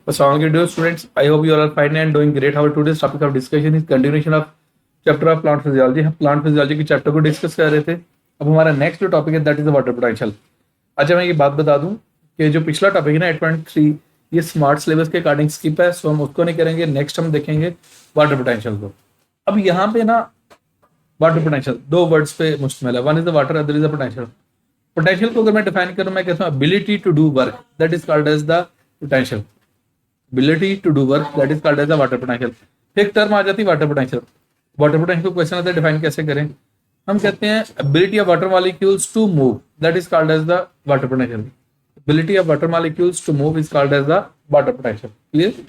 Assalamualaikum dear students. I hope you all are fine and doing great. Our today's topic of discussion is continuation of chapter of plant physiology. हम plant physiology के chapter को discuss कर रहे थे. अब हमारा next जो topic है that is the water potential. अच्छा, मैं ये बात बता दूं कि जो पिछला टॉपिक है ना 8.3 ये स्मार्ट सिलेबस के अकॉर्डिंग स्किप है, सो हम उसको नहीं करेंगे. नेक्स्ट हम देखेंगे वाटर पोटेंशियल को. अब यहाँ पे ना वाटर पोटेंशियल दो वर्ड्स पे मुश्तमिल है. One is the water, other is the potential. Potential को अगर मैं डिफाइन करूं, मैं कहता हूं ability to do work, that is called as the potential. ability to do work, that is called as the water potential. फिर एक term आ जाती है वाटर पोटेंशियल. वाटर पोटेंशियल को क्वेश्चन आता है डिफाइन कैसे करें. हम कहते हैं ability of water molecules to move, that is called as the water potential. Ability of water molecules to move is called as the water potential. Clear.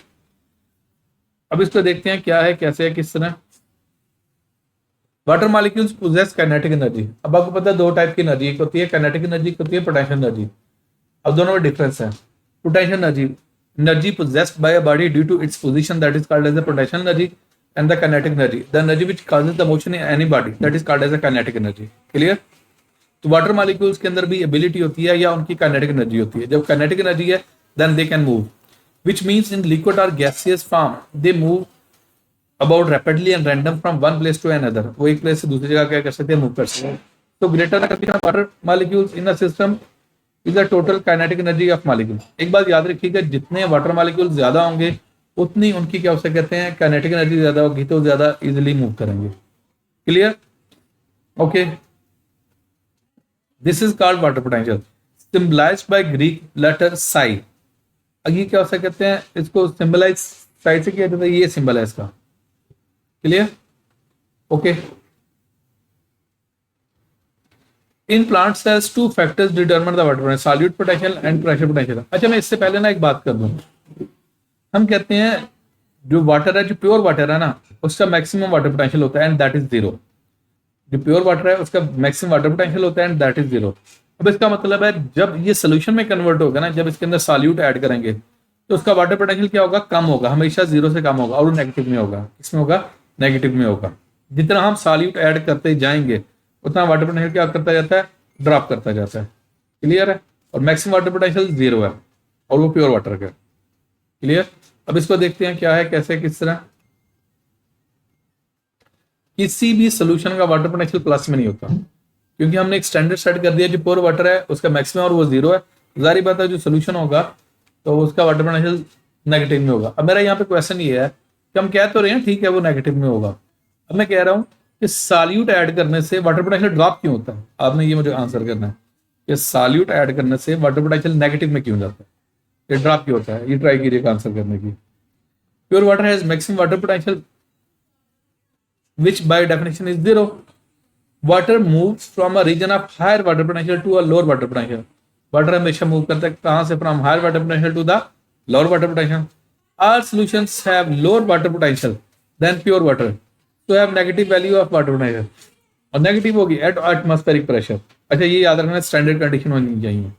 अब इसको देखते हैं क्या है, कैसे है, किस तरह. Water molecules possess kinetic energy. अब आपको पता है दो टाइप की एनर्जी, एक होती है काइनेटिक एनर्जी, एक होती है पोटेंशियल एनर्जी. अब दोनों में डिफरेंस है. Potential energy, energy possessed by a body due to its position, that is called as the potential energy, and the kinetic energy, the energy which causes the motion in any body, that is called as a kinetic energy. Clear. तो water molecules के अंदर भी ability होती है या उनकी kinetic energy होती है. जब काइनेटिक एनर्जी है then they can move, which means in liquid or gaseous form they move about rapidly and random from one place to another. वो एक प्लेस से दूसरी जगह क्या कर सकते हैं, मूव कर सकते हैं. तो greater energy of water molecules in a system is the total kinetic energy of molecule. एक बात याद रखिएगा, जितने वाटर मॉलिक्यूल ज्यादा होंगे उतनी उनकी क्या उसे कहते हैं काइनेटिक एनर्जी ज्यादा होगी, तो ज्यादा इजीली मूव करेंगे. Clear. Okay, this is called water potential symbolized by Greek letter psi. अभी क्या उसे कहते हैं, इसको सिंबलाइज साई से किया जाता है, ये सिंबल है इसका. Clear. Okay. In plant cells two factors determine the water potential, solute potential and pressure potential. अच्छा, मैं इससे पहले ना एक बात कर दूं. हम कहते हैं जो वाटर है, जो प्योर वाटर है ना, उसका मैक्सिमम वाटर पोटेंशियल होता है एंड दैट इज जीरो. जो प्योर वाटर है उसका मैक्सिमम वाटर पोटेंशियल होता है एंड दैट इज जीरो. अब इसका मतलब है जब ये सोल्यूशन में कन्वर्ट होगा ना, जब इसके अंदर सॉल्यूट ऐड करेंगे तो उसका वाटर पोटेंशियल क्या होगा, कम होगा, हमेशा जीरो से कम होगा और नेगेटिव में होगा. इसमें होगा नेगेटिव में होगा. जितना हम सॉल्यूट ऐड करते जाएंगे उतना वाटर पोटेंशियल क्या करता जाता है, ड्रॉप करता जाता है. क्लियर है. और मैक्सिमम वाटर पोटेंशियल जीरो है और वो प्योर वाटर का. क्लियर. अब इसको देखते हैं क्या है, कैसे, किस तरह. किसी भी सोल्यूशन का वाटर पोटेंशियल प्लस में नहीं होता, क्योंकि हमने एक स्टैंडर्ड सेट कर दिया. जो प्योर वाटर है उसका मैक्सिमम और वो जीरो है. जारी बात है जो सोल्यूशन होगा तो उसका वाटर पोटेंशियल नेगेटिव में होगा. अब मेरा यहाँ पे क्वेश्चन ये है कि हम कह तो रहे हैं ठीक है वो नेगेटिव में होगा. अब मैं कह रहा हूं कि सॉल्यूट ऐड करने से वाटर पोटेंशियल ड्रॉप क्यों होता है. आपने ये मुझे आंसर करना है कि सॉल्यूट ऐड करने से वाटर पोटेंशियल नेगेटिव में क्यों जाता है, ये ड्रॉप क्यों होता है. ये ट्राई कीजिएगा आंसर करने की. Pure water has maximum water potential which by definition is zero. Water moves from a region of higher water potential to a lower water potential. Water हमेशा मूव करता है कहां से, from higher water potential to the lower water potential. All solutions have lower water potential than pure water, so have negative value of water potential. और negative होगी at atmospheric pressure. अच्छा, ये याद रखना स्टैंडर्ड कंडीशन होनी चाहिए.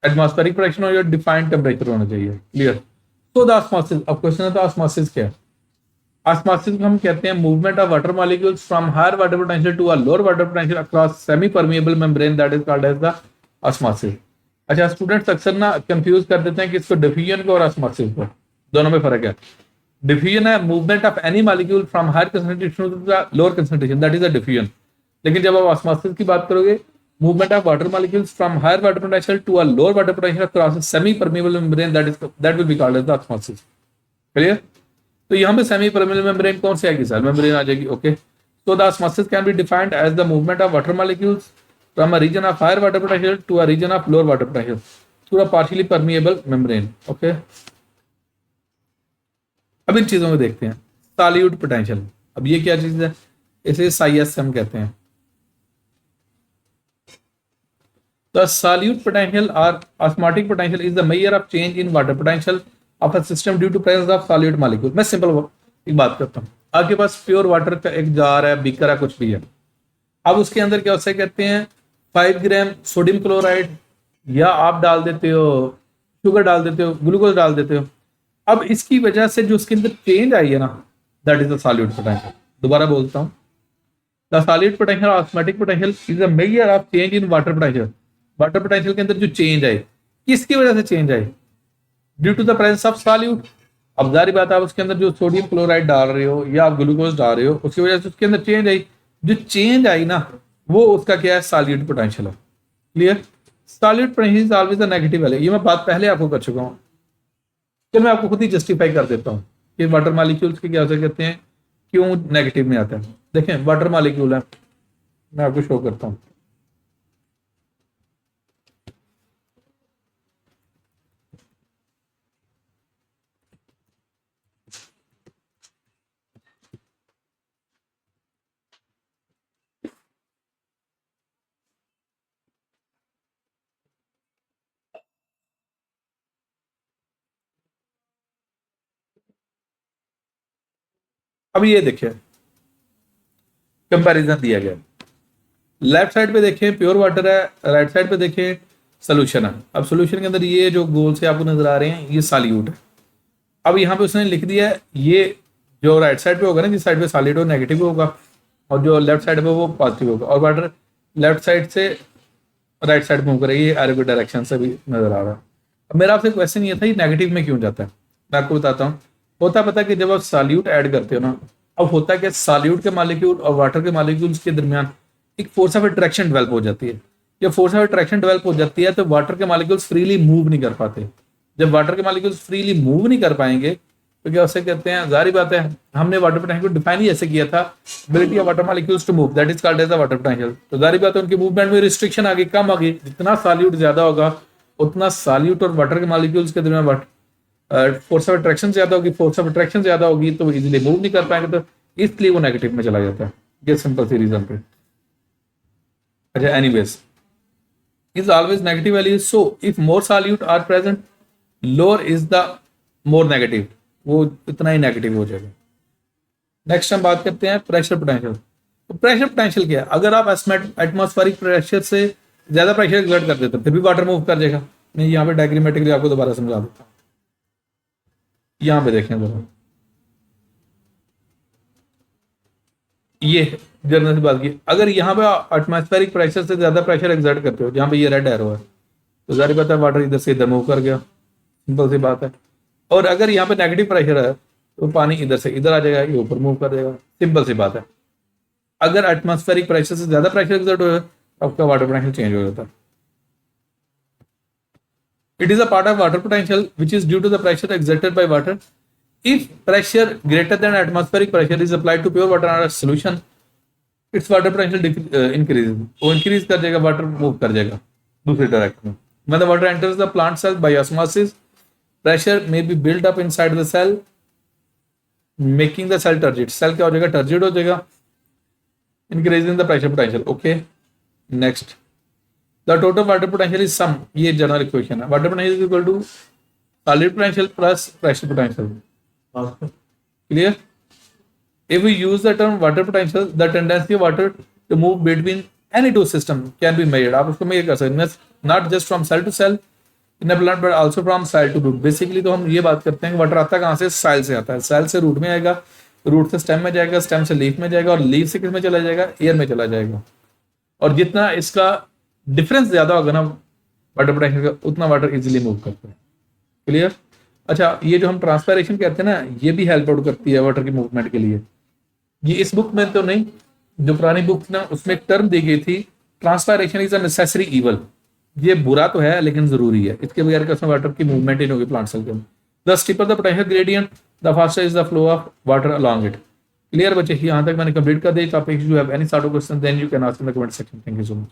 Atmospheric pressure और defined temperature होना चाहिए. क्लियर. तो द ऑस्मोसिस. अब क्वेश्चन है तो ऑस्मोसिस क्या है. ऑस्मोसिस हम कहते हैं movement of water molecules from higher water potential to a lower water potential across semi permeable membrane, that is called as the osmosis. अच्छा, स्टूडेंट्स अक्सर ना कंफ्यूज कर देते हैं कि इसको डिफ्यूजन को और ऑस्मोसिस को, दोनों में फर्क है. डिफ्यूजन है movement of any molecule from higher concentration to the lower concentration, that is a diffusion. लेकिन जब आप ऑस्मोसिस की बात करोगे, movement of water molecules from higher water potential to a lower water potential across semi permeable membrane, that will be called as the osmosis. Clear. तो यहाँ पे semi permeable membrane कौन सी आएगी, सेल मेम्ब्रेन आ जाएगी. Okay. तो the osmosis can be defined as the movement of water molecules from a region of higher water potential to a region of lower water potential through a partially permeable membrane. Okay. अब इन चीजों में देखते हैं. Solute potential, अब ये क्या चीज है, इसे साइएस हम कहते हैं. The solute potential or osmotic potential is the measure of change in water potential of a system due to presence of solute molecule. मैं सिंपल एक बात करता हूँ. आपके पास प्योर वाटर का एक जार है, बीकर है, कुछ भी है. अब उसके अंदर क्या उसे कहते हैं 5 ग्राम सोडियम क्लोराइड, या आप डाल देते हो शुगर, डाल देते हो ग्लूकोज, डाल देते हो. अब इसकी वजह से जो उसके अंदर चेंज आई है ना, that is the solute potential. दोबारा बोलता हूँ, the solute potential osmotic potential is the measure of change in water potential. Water potential के अंदर जो चेंज आई, किसकी वजह से चेंज आई, due to the presence of solute. अब जारी बात है, आप उसके अंदर जो सोडियम क्लोराइड डाल रहे हो या आप ग्लूकोज डाल रहे हो, उसकी वजह से उसके अंदर चेंज आई। जो चेंज आई ना, वो उसका क्या है, सॉल्यूट पोटेंशियल है। Clear? Solute potential is always the negative value. ये मैं बात पहले आपको कर चुका हूँ, फिर मैं आपको खुद ही जस्टिफाई कर देता हूँ कि वाटर मॉलिक्यूल्स के क्या हो सकते हैं, क्यों नेगेटिव में आता है। देखें, वाटर मॉलिक्यूल है, मैं आपको शो करता हूँ। अब ये देखिए, कंपैरिजन दिया गया, लेफ्ट साइड पे देखें प्योर वाटर है, राइट साइड पे देखें सोल्यूशन है। अब सोल्यूशन के अंदर ये जो गोल से आपको नजर आ रहे हैं, ये सॉल्यूट है। अब यहाँ पे उसने लिख दिया है, ये जो राइट साइड पे होगा ना, जिस साइड पे सॉलिड हो नेगेटिव होगा, और जो लेफ्ट साइड पे वो पॉजिटिव होगा। और वाटर लेफ्ट साइड से राइट साइड मूव करेगी, ये एरो की डायरेक्शन से भी नजर आ रहा है। अब मेरा आपसे क्वेश्चन ये था, ये नेगेटिव में क्यों जाता है? मैं आपको बताता हूँ। होता पता कि जब आप सॉल्यूट ऐड करते हो ना, अब होता क्या, सॉल्यूट के मॉलिक्यूल और वाटर के मॉलिक्यूल्स के दरमियान एक फोर्स ऑफ अट्रैक्शन डेवलप हो जाती है। जब फोर्स ऑफ अट्रैक्शन डेवलप हो जाती है तो वाटर के मॉलिक्यूल्स फ्रीली मूव नहीं कर पाते। जब वाटर के मॉलिक्यूल्स फ्रीली मूव नहीं कर पाएंगे तो क्या उसे कहते हैं, जारी बात है, हमने वाटर पोटेंशियल को डिफाइन ही ऐसे किया था, ability of water molecules to move, that is called as the water potential. तो जारी बात है, उनकी मूवमेंट में रिस्ट्रिक्शन आ गई, कम आ गई। जितना सॉल्यूट ज्यादा होगा, उतना सॉल्यूट और वाटर के मॉलिक्यूल्स के दरमियान फोर्स ऑफ अट्रैक्शन ज्यादा होगी, फोर्स ऑफ अट्रैक्शन ज्यादा होगी तो इजीली मूव नहीं कर पाएंगे, तो इसलिए वो नेगेटिव में चला जाता है। ये सिंपल सी रीजन पे। अच्छा, anyways, is always negative value, so if more solute are present, lower is the more negative, वो इतना ही नेगेटिव हो जाएगा। नेक्स्ट हम बात करते हैं प्रेशर पोटेंशियल। तो प्रेशर पोटेंशियल क्या है? अगर आप एटमॉस्फेरिक प्रेशर से ज्यादा प्रेशर एक्सर्ट कर देते हो, फिर भी वाटर मूव कर जाएगा। मैं यहाँ पे डायग्रामेटिकली आपको दोबारा समझा देता हूँ। यहाँ पे देखें जरा, ये जनरल सी बात की, अगर यहाँ पे एटमॉस्फेरिक प्रेशर से ज्यादा प्रेशर एक्सर्ट करते हो, जहाँ पे ये रेड एरो है, तो जारी बात है वाटर इधर से इधर मूव कर गया, सिंपल सी बात है। और अगर यहाँ पे नेगेटिव प्रेशर है तो पानी इधर से इधर आ जाएगा, ये ऊपर मूव कर जाएगा, सिंपल सी बात है। अगर एटमॉस्फेरिक प्रेशर से ज्यादा प्रेशर एक्सर्ट हो, आपका वाटर पोटेंशियल चेंज हो जाता है। It is a part of water potential which is due to the pressure exerted by water. If pressure greater than atmospheric pressure is applied to pure water और solution, its water potential increase, वो increase कर जाएगा, water move कर जाएगा दूसरी direction में। When the water enters the plant cell by osmosis, pressure may be built up inside the cell, making the cell turgid. Cell क्या हो जाएगा, turgid हो जाएगा, increasing the pressure potential. Okay, next, the total water potential is sum, ये general equation है, water potential is equal to solid potential plus pressure potential. Clear? If we use the term water potential, the tendency of water to move between any two system can be measured. आप उसको measure कर सकते हैं, not just from cell to cell in a plant but also from cell to root. Basically तो हम ये बात करते हैं कि वाटर आता कहाँ से, सेल से आता है, सेल से रूट में आएगा, रूट से स्टेम में जाएगा, स्टेम से लीफ में जाएगा, और लीफ से किस में चला जाएगा, एयर में चला जाएगा। और जितना इसका डिफरेंस ज्यादा होगा ना वाटर पोटेंशियल का, उतना वाटर इजीली मूव करता है। क्लियर? अच्छा, ये जो हम ट्रांसपायरेशन कहते हैं ना, ये भी हेल्प आउट करती है वाटर की मूवमेंट के लिए। ये इस बुक में तो नहीं, जो पुरानी बुक ना उसमें एक टर्म दी गई थी, transpiration is a necessary evil. ये बुरा तो है लेकिन जरूरी है, इसके बगैर कैसे वाटर की मूवमेंट ही नहीं होगी प्लांट सेल के अंदर। The steeper the potential gradient the faster is the flow of water along it. Clear बच्चे? यहाँ तक मैंने कंप्लीट कर दिया topic. You have any sort of question then you can ask in the comment section. Thank you so much.